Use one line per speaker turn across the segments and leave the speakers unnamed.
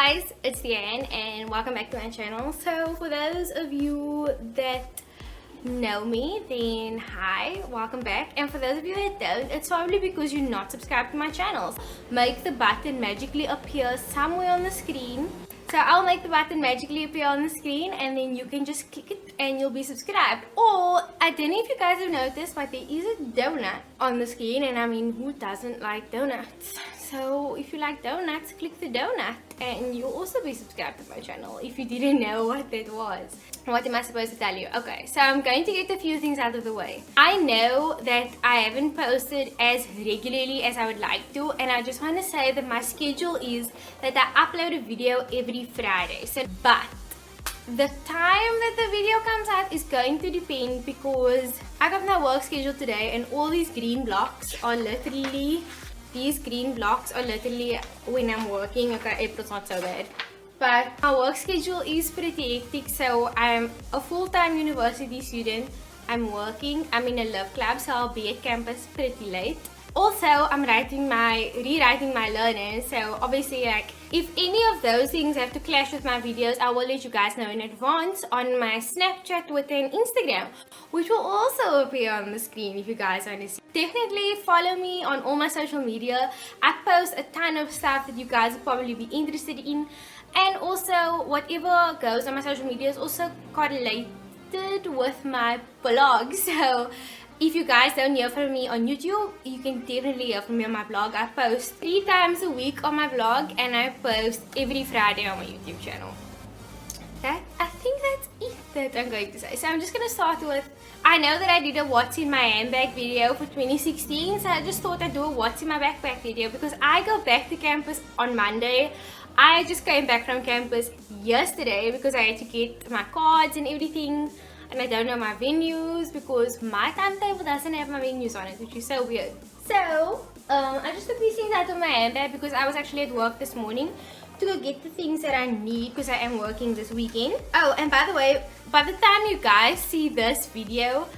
guys, it's Deeanne and welcome back to my channel. So for those of you that know me, then hi, welcome back. And for those of you that don't, it's probably because you're not subscribed to my channels. Make the button magically appear somewhere on the screen. So I'll make the button magically appear on the screen and then you can just click it and you'll be subscribed. Or, I don't know if you guys have noticed, but there is a donut on the screen, and I mean, who doesn't like donuts? So if you like donuts, click the donut and you'll also be subscribed to my channel if you didn't know what that was. What am I supposed to tell you? Okay, so I'm going to get a few things out of the way. I know that I haven't posted as regularly as I would like to, and I just want to say that my schedule is that I upload a video every Friday. But the time that the video comes out is going to depend, because I got my work schedule today and all these green blocks are literally when I'm working. Okay, April's not so bad. But my work schedule is pretty hectic, so I'm a full-time university student. I'm working, I'm in a love club, so I'll be at campus pretty late. Also, I'm rewriting my learners, so obviously, like, if any of those things have to clash with my videos, I will let you guys know in advance on my Snapchat with an Instagram, which will also appear on the screen if you guys want to see. Definitely follow me on all my social media. I post a ton of stuff that you guys will probably be interested in. And also, whatever goes on my social media is also correlated with my blog. So if you guys don't hear from me on YouTube, you can definitely hear from me on my blog. I post 3 times a week on my blog, and I post every Friday on my YouTube channel. I think that's it that I'm going to say. So I'm just going to start with, I know that I did a what's in my handbag video for 2016, so I just thought I'd do a what's in my backpack video, because I go back to campus on Monday. I just came back from campus yesterday because I had to get my cards and everything, and I don't know my venues because my timetable doesn't have my venues on it, which is so weird. So I just took these things out of my handbag because I was actually at work this morning to go get the things that I need, because I am working this weekend. Oh, and by the way, by the time you guys see this video,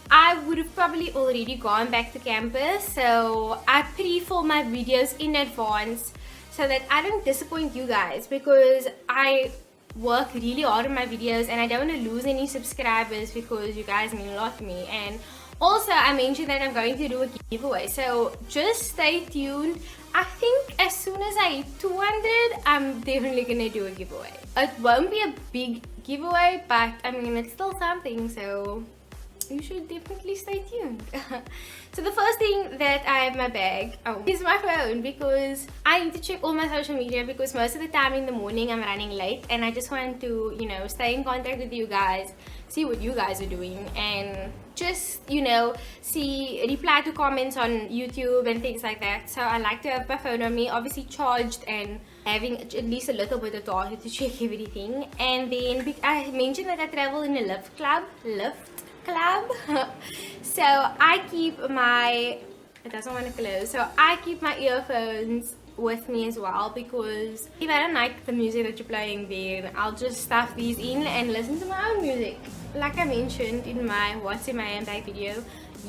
I would have probably already gone back to campus, so I pre-film my videos in advance so that I don't disappoint you guys, because I work really hard on my videos and I don't want to lose any subscribers because you guys mean a lot to me. And also, I mentioned that I'm going to do a giveaway, so just stay tuned. I think as soon as I hit 200, I'm definitely gonna do a giveaway. It won't be a big giveaway, but I mean, it's still something, so you should definitely stay tuned. So the first thing that I have in my bag is my phone, because I need to check all my social media, because most of the time in the morning I'm running late and I just want to, you know, stay in contact with you guys, see what you guys are doing, and just, you know, reply to comments on YouTube and things like that. So I like to have my phone on me, obviously charged, and having at least a little bit of data to check everything. And then I mentioned that I travel in a lift club. So I keep it doesn't want to close, so I keep my earphones with me as well, because if I don't like the music that you're playing, then I'll just stuff these in and listen to my own music. Like I mentioned in my what's in my handbag video,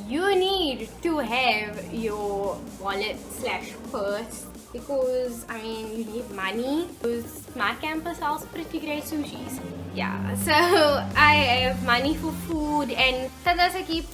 you need to have your wallet / purse, because I mean, you need money, because my campus sells pretty great sushis. Yeah, so I have money for food, and sometimes I keep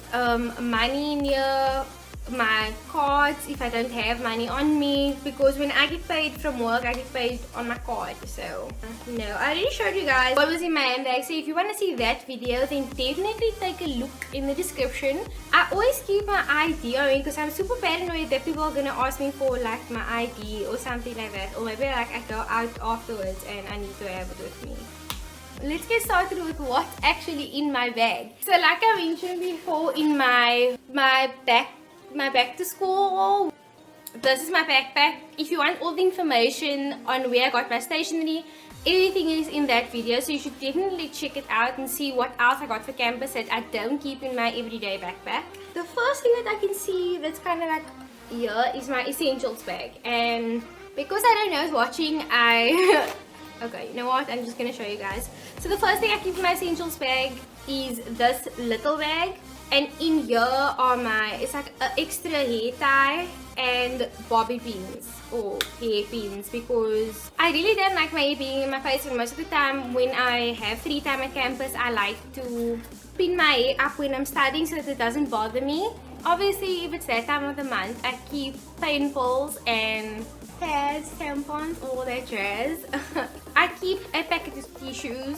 money near my cards if I don't have money on me, because when I get paid from work, I get paid on my card. So no, I already showed you guys what was in my handbag, so if you want to see that video, then definitely take a look in the description. I always keep my ID on me because I'm super paranoid that people are gonna ask me for like my ID or something like that, or maybe like I go out afterwards and I need to have it with me. Let's get started with what's actually in my bag. So like I mentioned before, in my back to school, this is my backpack. If you want all the information on where I got my stationery, everything is in that video, so you should definitely check it out and see what else I got for campus that I don't keep in my everyday backpack. The first thing that I can see that's kind of like here is my essentials bag, and because I don't know who's watching, okay, you know what, I'm just gonna show you guys. So the first thing I keep in my essentials bag is this little bag, and in here are it's like an extra hair tie and bobby pins or hairpins, because I really don't like my hair being in my face, and most of the time when I have free time at campus I like to pin my hair up when I'm studying so that it doesn't bother me. Obviously if it's that time of the month I keep pain pills and pads, tampons, all that jazz. I keep a packet of tissues,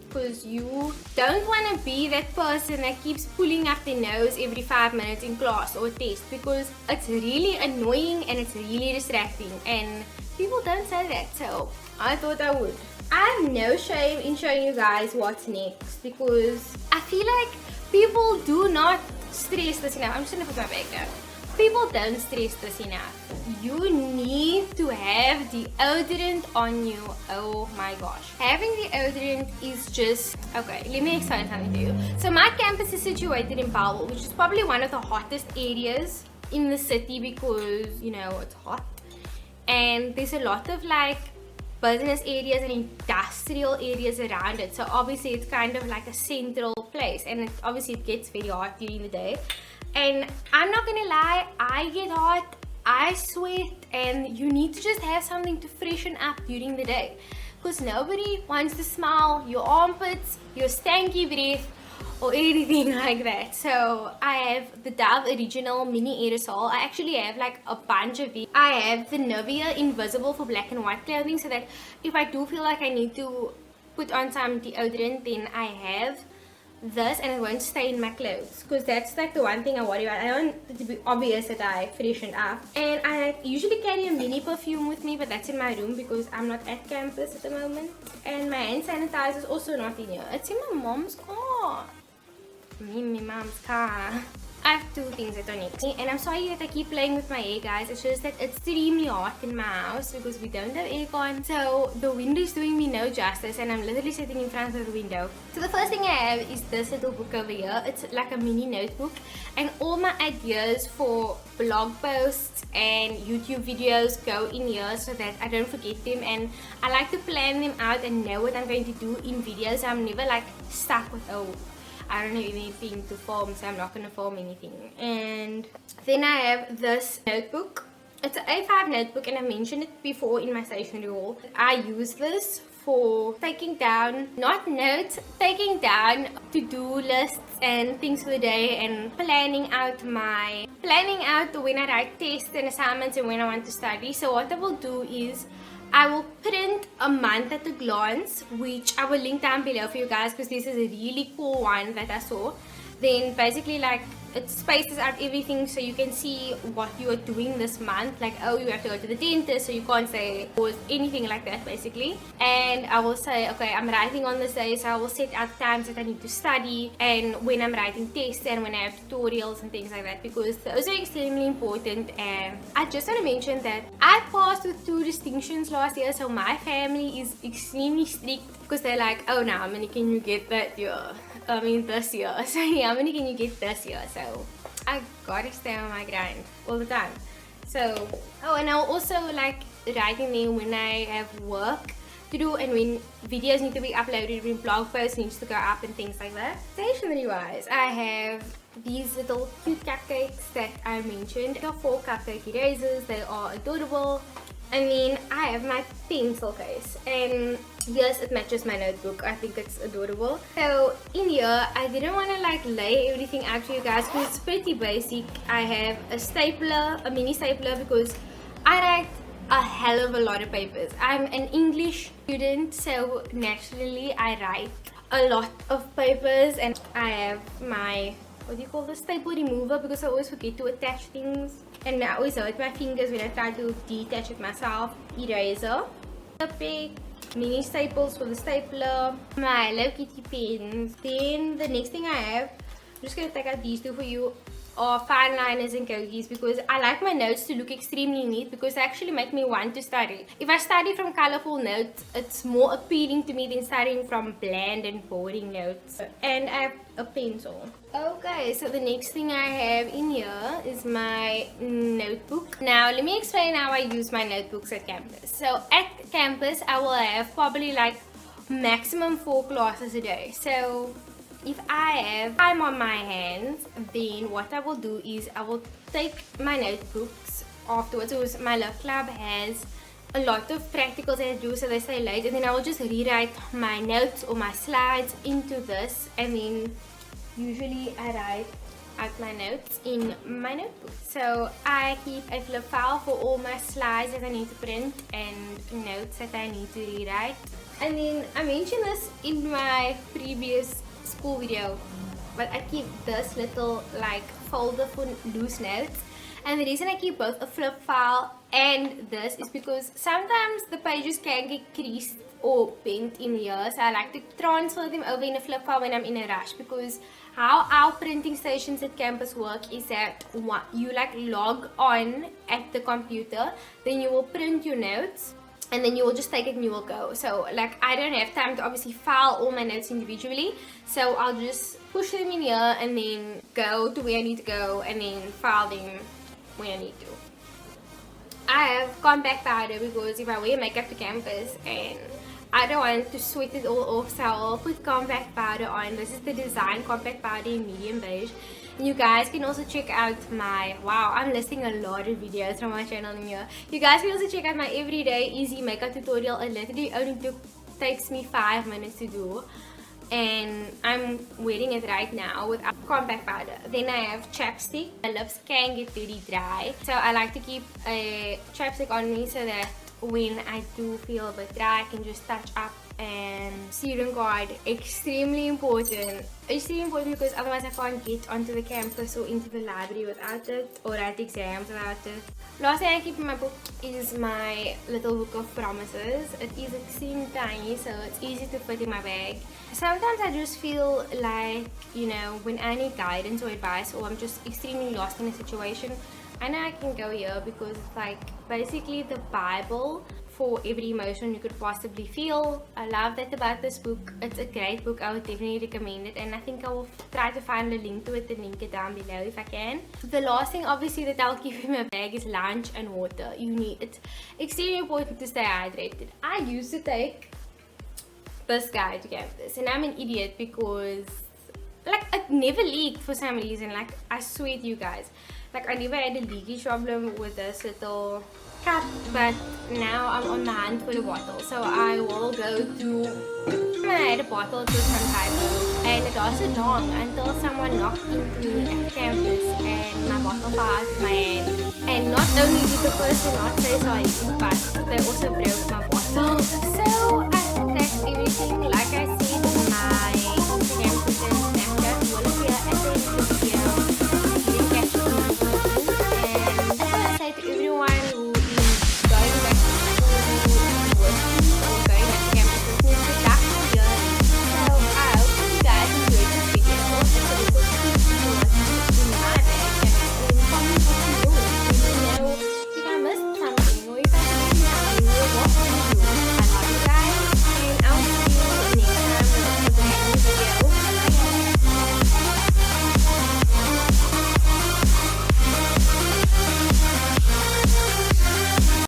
because you don't want to be that person that keeps pulling up their nose every 5 minutes in class or test, because it's really annoying and it's really distracting, and people don't say that, so I thought I would. I have no shame in showing you guys what's next, because I feel like people do not stress this enough. I'm just gonna put my bag down. People don't stress this enough. You need to have deodorant on you. Oh my gosh. Having deodorant is just... Okay, let me explain something to you. So my campus is situated in Powell, which is probably one of the hottest areas in the city because, you know, it's hot. And there's a lot of like business areas and industrial areas around it. So obviously it's kind of like a central place. And obviously it gets very hot during the day. And I'm not gonna lie, I get hot, I sweat, and you need to just have something to freshen up during the day, because nobody wants to smell your armpits, your stanky breath, or anything like that. So I have the Dove Original Mini Aerosol. I actually have like a bunch of it. I have the Nivea Invisible for black and white clothing, so that if I do feel like I need to put on some deodorant, then I have this and it won't stain my clothes, because that's like the one thing I worry about. I don't want it to be obvious that I freshen up. And I usually carry a mini perfume with me, but that's in my room because I'm not at campus at the moment. And my hand sanitizer is also not in here. It's in my mom's car. Me in my mom's car. I have two things that are next to me, and I'm sorry that I keep playing with my hair, guys. It's just that it's extremely hot in my house because we don't have aircon, so the window is doing me no justice, and I'm literally sitting in front of the window. So the first thing I have is this little book over here. It's like a mini notebook, and all my ideas for blog posts and YouTube videos go in here so that I don't forget them, and I like to plan them out and know what I'm going to do in videos. So I'm never like stuck with, oh, I don't have anything to film, so I'm not going to film anything. And then I have this notebook. It's an A5 notebook, and I mentioned it before in my stationery haul. I use this for taking down, not notes, taking down to-do lists and things for the day, and planning out when I write tests and assignments and when I want to study. So what I will do is I will print a month at a glance, which I will link down below for you guys, because this is a really cool one that I saw. Then basically like it spaces out everything so you can see what you are doing this month, like, oh, you have to go to the dentist, so you can't say or anything like that basically. And I will say, okay, I'm writing on this day, so I will set out times that I need to study, and when I'm writing tests and when I have tutorials and things like that, because those are extremely important. And I just want to mention that I passed with 2 distinctions last year, so my family is extremely strict, because they're like, oh, now how many can you get that year? I mean this year. So how many can you get this year? So I gotta stay on my grind all the time. So, oh, and I'll also like writing there when I have work to do and when videos need to be uploaded, when blog posts needs to go up and things like that. Stationery wise, I have these little cute cupcakes that I mentioned. There are 4 cupcake erasers. They are adorable. And then I have my pencil case, and yes, it matches my notebook. I think it's adorable. So in here, I didn't want to like lay everything out for you guys because it's pretty basic. I have a stapler, a mini stapler, because I write a hell of a lot of papers. I'm an English student, so naturally I write a lot of papers. And I have my, what do you call this, staple remover, because I always forget to attach things and I always hurt my fingers when I try to detach it myself. Eraser, a pick, mini staples for the stapler, my Hello Kitty pens. Then the next thing I have, I'm just going to take out these 2 for you, are fine liners and cookies, because I like my notes to look extremely neat, because they actually make me want to study. If I study from colorful notes, it's more appealing to me than studying from bland and boring notes. And I have a pencil. Okay, so the next thing I have in here is my notebook. Now let me explain how I use my notebooks at campus. So at campus I will have probably like maximum 4 classes a day. So if I have time on my hands, then what I will do is I will take my notebooks afterwards. So my love club has a lot of practicals that I do, so they stay late, and then I will just rewrite my notes or my slides into this, and then usually I write out my notes in my notebook. So I keep a flip file for all my slides that I need to print and notes that I need to rewrite. And then I mentioned this in my previous school video, but I keep this little like folder for loose notes. And the reason I keep both a flip file and this is because sometimes the pages can get creased or bent in here, so I like to transfer them over in a flip file when I'm in a rush, because how our printing stations at campus work is that you like log on at the computer, then you will print your notes, and then you will just take it and you will go. So like I don't have time to obviously file all my notes individually, so I'll just push them in here and then go to where I need to go and then file them when I need to. I have compact powder because if I wear makeup to campus and I don't want to sweat it all off, so I'll put compact powder on. This is the Design compact powder in medium beige. And you guys can also check out my, wow, I'm listing a lot of videos from my channel in here. You guys can also check out my everyday easy makeup tutorial. It literally only takes me 5 minutes to do, and I'm wearing it right now with compact powder. Then I have chapstick. My lips can get very dry, so I like to keep a chapstick on me so that when I do feel a bit dry, I can just touch up. And student card, extremely important. Extremely important because otherwise I can't get onto the campus or into the library without it, or write exams without it. Last thing I keep in my book is my little book of promises. It is extremely tiny, so it's easy to fit in my bag. Sometimes I just feel like, you know, when I need guidance or advice, or I'm just extremely lost in a situation, I know I can go here because it's like basically the Bible for every emotion you could possibly feel. I love that about this book. It's a great book. I would definitely recommend it, and I think I will try to find a link to it and link it down below if I can. The last thing obviously that I'll keep in my bag is lunch and water. You need it. Extremely important to stay hydrated. I used to take this guy to campus, and I'm an idiot because like it never leaked for some reason. Like I swear to you guys, like I never had a leakage problem with this little cup, but now I'm on the hunt for the bottle, so I will go to, I had a bottle, it was from Typo, and it lasted long until someone knocked into me at campus and my bottle fell out of my hand. And not only did the person not say sorry, but they also broke my bottle. So